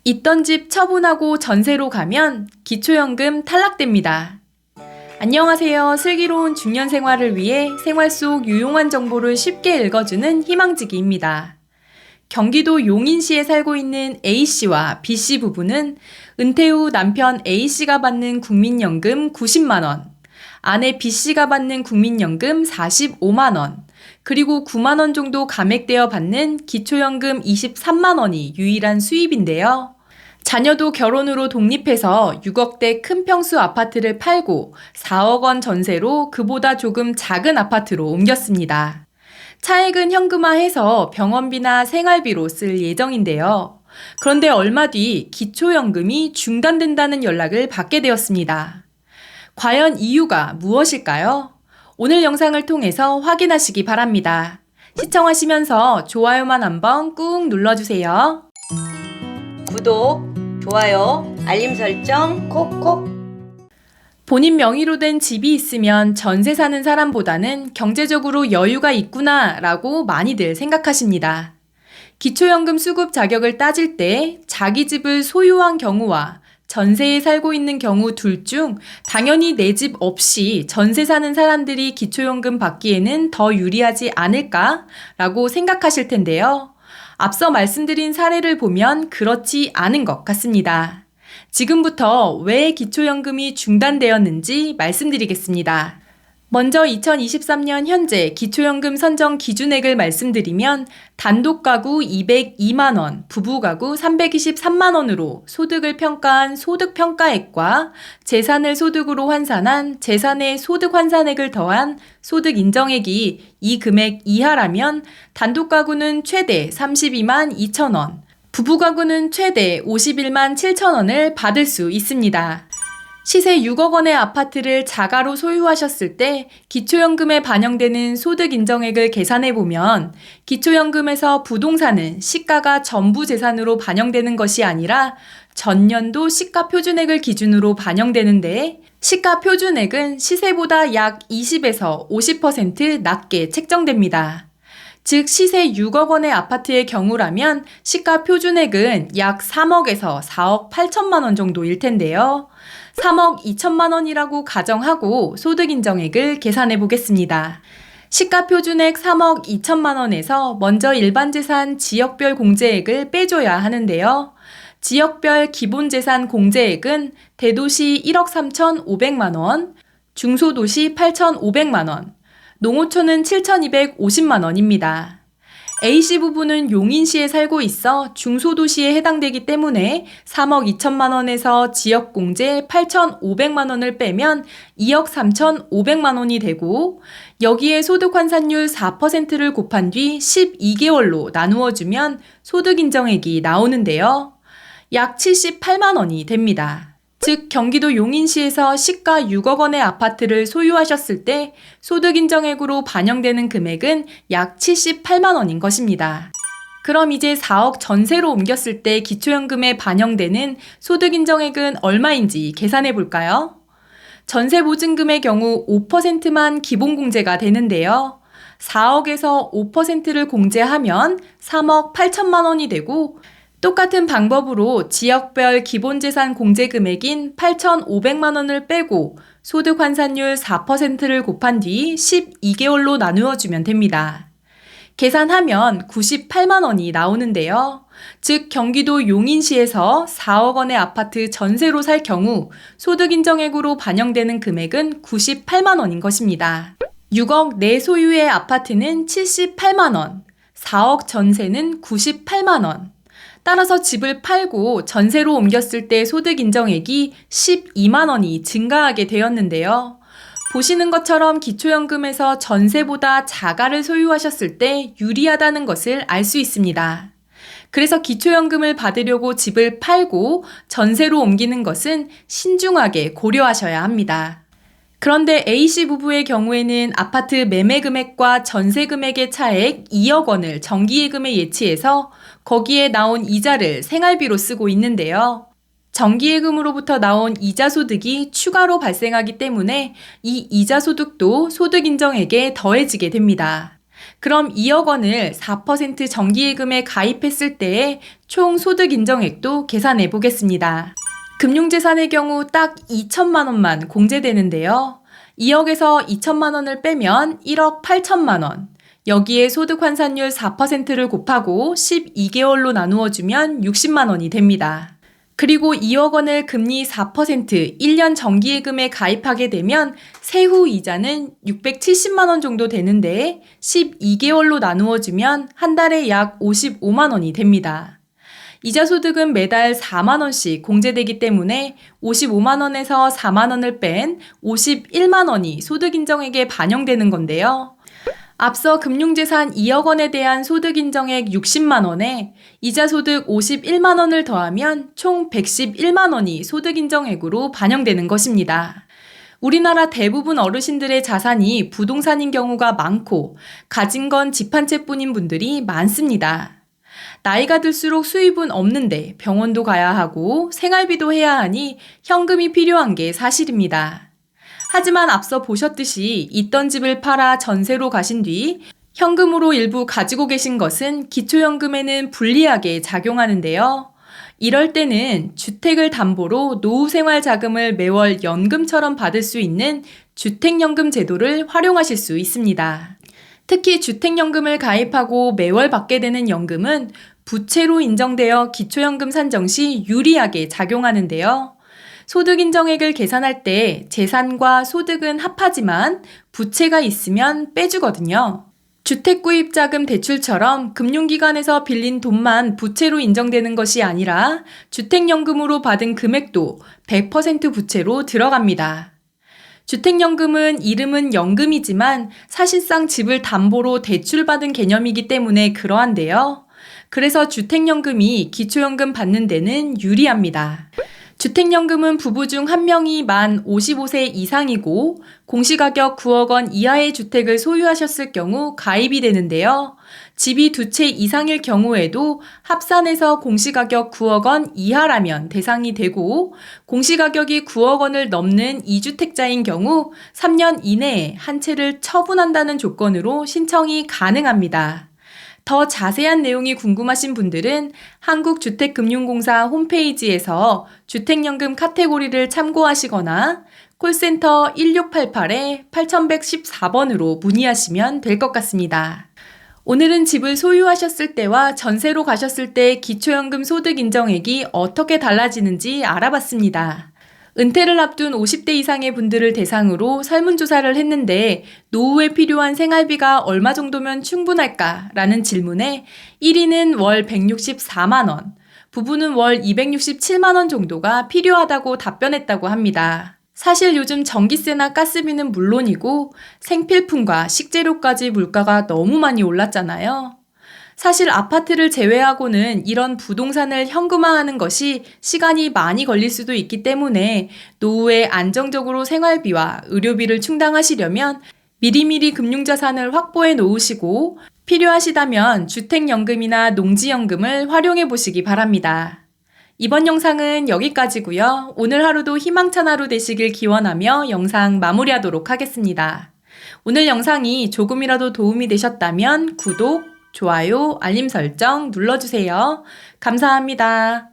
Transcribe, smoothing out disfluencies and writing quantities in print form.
있던 집 처분하고 전세로 가면 기초연금 탈락됩니다. 안녕하세요. 슬기로운 중년 생활을 위해 생활 속 유용한 정보를 쉽게 읽어주는 희망지기입니다. 경기도 용인시에 살고 있는 A씨와 B씨 부부는 은퇴 후 남편 A씨가 받는 국민연금 90만 원, 아내 B씨가 받는 국민연금 45만 원, 그리고 9만 원 정도 감액되어 받는 기초연금 23만 원이 유일한 수입인데요. 자녀도 결혼으로 독립해서 6억대 큰 평수 아파트를 팔고 4억 원 전세로 그보다 조금 작은 아파트로 옮겼습니다. 차액은 현금화해서 병원비나 생활비로 쓸 예정인데요. 그런데 얼마 뒤 기초연금이 중단된다는 연락을 받게 되었습니다. 과연 이유가 무엇일까요? 오늘 영상을 통해서 확인하시기 바랍니다. 시청하시면서 좋아요만 한번 꾹 눌러주세요. 구독, 좋아요, 알림 설정 콕콕. 본인 명의로 된 집이 있으면 전세 사는 사람보다는 경제적으로 여유가 있구나 라고 많이들 생각하십니다. 기초연금 수급 자격을 따질 때 자기 집을 소유한 경우와 전세에 살고 있는 경우 둘 중 당연히 내 집 없이 전세 사는 사람들이 기초연금 받기에는 더 유리하지 않을까 라고 생각하실 텐데요. 앞서 말씀드린 사례를 보면 그렇지 않은 것 같습니다. 지금부터 왜 기초연금이 중단되었는지 말씀드리겠습니다. 먼저 2023년 현재 기초연금 선정 기준액을 말씀드리면 단독 가구 202만 원, 부부 가구 323만 원으로 소득을 평가한 소득평가액과 재산을 소득으로 환산한 재산의 소득 환산액을 더한 소득 인정액이 이 금액 이하라면 단독 가구는 최대 32만 2천 원, 부부 가구는 최대 51만 7천 원을 받을 수 있습니다. 시세 6억 원의 아파트를 자가로 소유하셨을 때 기초연금에 반영되는 소득 인정액을 계산해보면 기초연금에서 부동산은 시가가 전부 재산으로 반영되는 것이 아니라 전년도 시가 표준액을 기준으로 반영되는데 시가 표준액은 시세보다 약 20에서 50% 낮게 책정됩니다. 즉 시세 6억 원의 아파트의 경우라면 시가 표준액은 약 3억에서 4억 8천만 원 정도일 텐데요. 3억 2천만 원이라고 가정하고 소득 인정액을 계산해 보겠습니다. 시가 표준액 3억 2천만 원에서 먼저 일반재산 지역별 공제액을 빼줘야 하는데요. 지역별 기본재산 공제액은 대도시 1억 3,500만 원, 중소도시 8,500만 원, 농어촌은 7,250만 원입니다. A씨 부부는 용인시에 살고 있어 중소도시에 해당되기 때문에 3억 2천만 원에서 지역공제 8,500만 원을 빼면 2억 3,500만 원이 되고 여기에 소득환산율 4%를 곱한 뒤 12개월로 나누어주면 소득인정액이 나오는데요. 약 78만 원이 됩니다. 즉 경기도 용인시에서 시가 6억 원의 아파트를 소유하셨을 때 소득인정액으로 반영되는 금액은 약 78만 원인 것입니다. 그럼 이제 4억 전세로 옮겼을 때 기초연금에 반영되는 소득인정액은 얼마인지 계산해 볼까요? 전세보증금의 경우 5%만 기본공제가 되는데요. 4억에서 5%를 공제하면 3억 8천만 원이 되고 똑같은 방법으로 지역별 기본재산 공제 금액인 8,500만 원을 빼고 소득 환산율 4%를 곱한 뒤 12개월로 나누어 주면 됩니다. 계산하면 98만 원이 나오는데요. 즉 경기도 용인시에서 4억 원의 아파트 전세로 살 경우 소득 인정액으로 반영되는 금액은 98만 원인 것입니다. 6억 내 소유의 아파트는 78만 원, 4억 전세는 98만 원. 따라서 집을 팔고 전세로 옮겼을 때 소득 인정액이 12만 원이 증가하게 되었는데요. 보시는 것처럼 기초연금에서 전세보다 자가를 소유하셨을 때 유리하다는 것을 알 수 있습니다. 그래서 기초연금을 받으려고 집을 팔고 전세로 옮기는 것은 신중하게 고려하셔야 합니다. 그런데 A씨 부부의 경우에는 아파트 매매 금액과 전세 금액의 차액 2억 원을 정기예금에 예치해서 거기에 나온 이자를 생활비로 쓰고 있는데요. 정기예금으로부터 나온 이자 소득이 추가로 발생하기 때문에 이 이자 소득도 소득 인정액에 더해지게 됩니다. 그럼 2억 원을 4% 정기예금에 가입했을 때의 총 소득 인정액도 계산해 보겠습니다. 금융재산의 경우 딱 2천만 원만 공제되는데요. 2억에서 2천만 원을 빼면 1억 8천만 원. 여기에 소득 환산율 4%를 곱하고 12개월로 나누어 주면 60만 원이 됩니다. 그리고 2억 원을 금리 4% 1년 정기예금에 가입하게 되면 세후 이자는 670만 원 정도 되는데 12개월로 나누어 주면 한 달에 약 55만 원이 됩니다. 이자 소득은 매달 4만 원씩 공제되기 때문에 55만 원에서 4만 원을 뺀 51만 원이 소득 인정액에 반영되는 건데요. 앞서 금융재산 2억 원에 대한 소득 인정액 60만 원에 이자 소득 51만 원을 더하면 총 111만 원이 소득 인정액으로 반영되는 것입니다. 우리나라 대부분 어르신들의 자산이 부동산인 경우가 많고 가진 건 집 한 채뿐인 분들이 많습니다. 나이가 들수록 수입은 없는데 병원도 가야 하고 생활비도 해야 하니 현금이 필요한 게 사실입니다. 하지만 앞서 보셨듯이 있던 집을 팔아 전세로 가신 뒤 현금으로 일부 가지고 계신 것은 기초연금에는 불리하게 작용하는데요. 이럴 때는 주택을 담보로 노후생활 자금을 매월 연금처럼 받을 수 있는 주택연금 제도를 활용하실 수 있습니다. 특히 주택연금을 가입하고 매월 받게 되는 연금은 부채로 인정되어 기초연금 산정 시 유리하게 작용하는데요. 소득 인정액을 계산할 때 재산과 소득은 합하지만 부채가 있으면 빼주거든요. 주택구입자금 대출처럼 금융기관에서 빌린 돈만 부채로 인정되는 것이 아니라 주택연금으로 받은 금액도 100% 부채로 들어갑니다. 주택연금은 이름은 연금이지만 사실상 집을 담보로 대출받은 개념이기 때문에 그러한데요. 그래서 주택연금이 기초연금 받는 데는 유리합니다. 주택연금은 부부 중 한 명이 만 55세 이상이고 공시가격 9억 원 이하의 주택을 소유하셨을 경우 가입이 되는데요. 집이 두 채 이상일 경우에도 합산해서 공시가격 9억 원 이하라면 대상이 되고 공시가격이 9억 원을 넘는 2주택자인 경우 3년 이내에 한 채를 처분한다는 조건으로 신청이 가능합니다. 더 자세한 내용이 궁금하신 분들은 한국주택금융공사 홈페이지에서 주택연금 카테고리를 참고하시거나 콜센터 1688-8114번으로 문의하시면 될 것 같습니다. 오늘은 집을 소유하셨을 때와 전세로 가셨을 때 기초연금 소득 인정액이 어떻게 달라지는지 알아봤습니다. 은퇴를 앞둔 50대 이상의 분들을 대상으로 설문조사를 했는데 노후에 필요한 생활비가 얼마 정도면 충분할까라는 질문에 1위는 월 164만 원, 부부는 월 267만 원 정도가 필요하다고 답변했다고 합니다. 사실 요즘 전기세나 가스비는 물론이고 생필품과 식재료까지 물가가 너무 많이 올랐잖아요. 사실 아파트를 제외하고는 이런 부동산을 현금화하는 것이 시간이 많이 걸릴 수도 있기 때문에 노후에 안정적으로 생활비와 의료비를 충당하시려면 미리미리 금융자산을 확보해 놓으시고 필요하시다면 주택연금이나 농지연금을 활용해 보시기 바랍니다. 이번 영상은 여기까지고요. 오늘 하루도 희망찬 하루 되시길 기원하며 영상 마무리하도록 하겠습니다. 오늘 영상이 조금이라도 도움이 되셨다면 구독, 좋아요, 알림 설정 눌러주세요. 감사합니다.